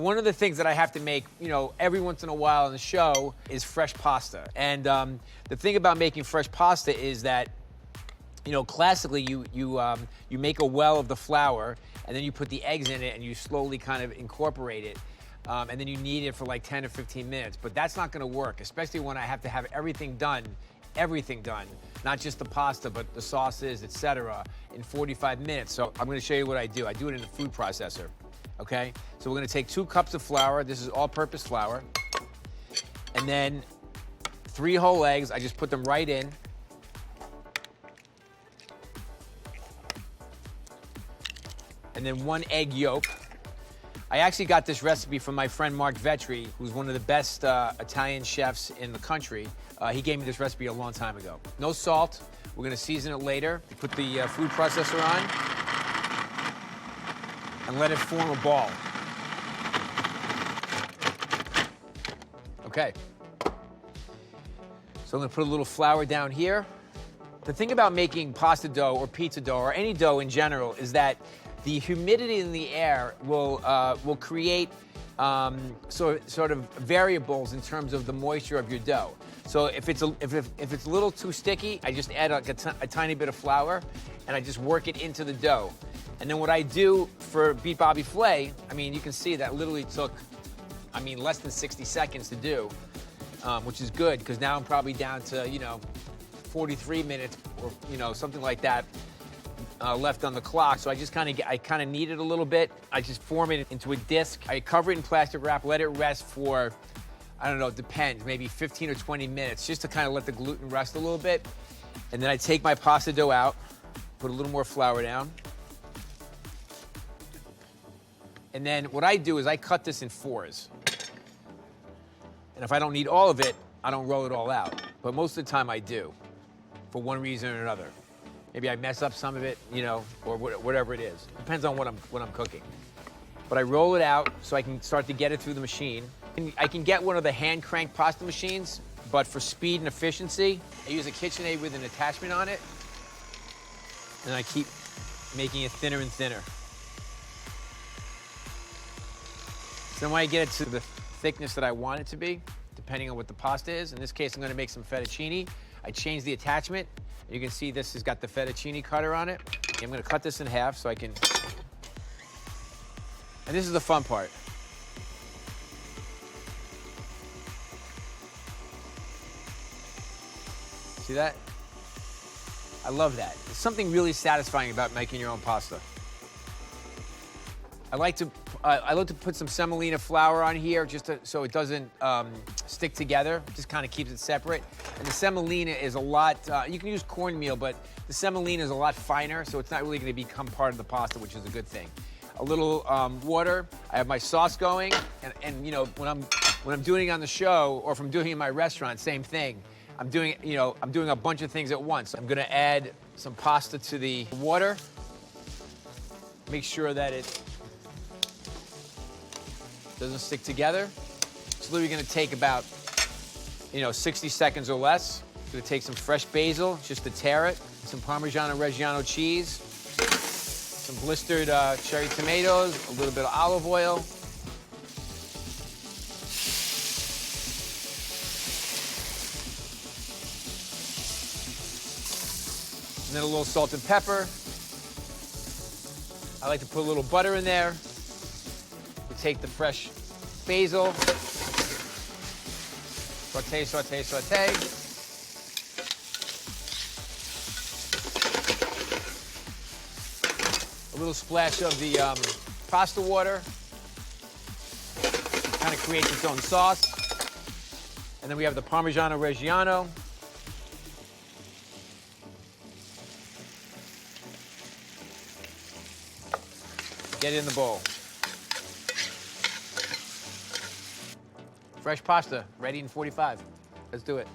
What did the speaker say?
One of the things that I have to make, every once in a while on the show is fresh pasta. And the thing about making fresh pasta is that, classically you make a well of the flour and then you put the eggs in it and you slowly kind of incorporate it. And then you knead it for like 10 or 15 minutes. But that's not gonna work, especially when I have to have everything done, not just the pasta, but the sauces, etc., in 45 minutes. So I'm gonna show you what I do. I do it in a food processor. Okay, so we're gonna take 2 cups of flour. This is all-purpose flour. And then 3 whole eggs. I just put them right in. And then 1 egg yolk. I actually got this recipe from my friend Mark Vetri, who's one of the best Italian chefs in the country. He gave me this recipe a long time ago. No salt. We're gonna season it later. Put the food processor on and let it form a ball. Okay. So I'm gonna put a little flour down here. The thing about making pasta dough or pizza dough or any dough in general is that the humidity in the air will create sort of variables in terms of the moisture of your dough. So if it's a little too sticky, I just add a tiny bit of flour and I just work it into the dough. And then what I do for Beat Bobby Flay, you can see that literally took, less than 60 seconds to do, which is good, because now I'm probably down to, 43 minutes or, something like that left on the clock. So I just kind of knead it a little bit. I just form it into a disc. I cover it in plastic wrap, let it rest for, I don't know, it depends, maybe 15 or 20 minutes, just to kind of let the gluten rest a little bit. And then I take my pasta dough out, put a little more flour down. And then what I do is I cut this in 4s. And if I don't need all of it, I don't roll it all out. But most of the time I do, for one reason or another. Maybe I mess up some of it, or whatever it is. Depends on what I'm cooking. But I roll it out so I can start to get it through the machine. And I can get one of the hand crank pasta machines, but for speed and efficiency, I use a KitchenAid with an attachment on it. And I keep making it thinner and thinner. So then when I get it to the thickness that I want it to be, depending on what the pasta is, in this case, I'm gonna make some fettuccine. I change the attachment. You can see this has got the fettuccine cutter on it. I'm gonna cut this in half so I can, and this is the fun part. See that? I love that. There's something really satisfying about making your own pasta. I like to put some semolina flour on here so it doesn't stick together. Just kind of keeps it separate. And the semolina is a lot, you can use cornmeal, but the semolina is a lot finer, so it's not really going to become part of the pasta, which is a good thing. A little water. I have my sauce going, and when I'm doing it on the show or if I'm doing it in my restaurant, same thing. I'm doing a bunch of things at once. I'm going to add some pasta to the water. Make sure that it doesn't stick together. It's literally gonna take about, 60 seconds or less. Gonna take some fresh basil just to tear it, some Parmesan and Reggiano cheese, some blistered cherry tomatoes, a little bit of olive oil. And then a little salt and pepper. I like to put a little butter in there. Take the fresh basil, saute, saute, saute. A little splash of the pasta water. Kind of creates its own sauce. And then we have the Parmigiano Reggiano. Get it in the bowl. Fresh pasta, ready in 45. Let's do it.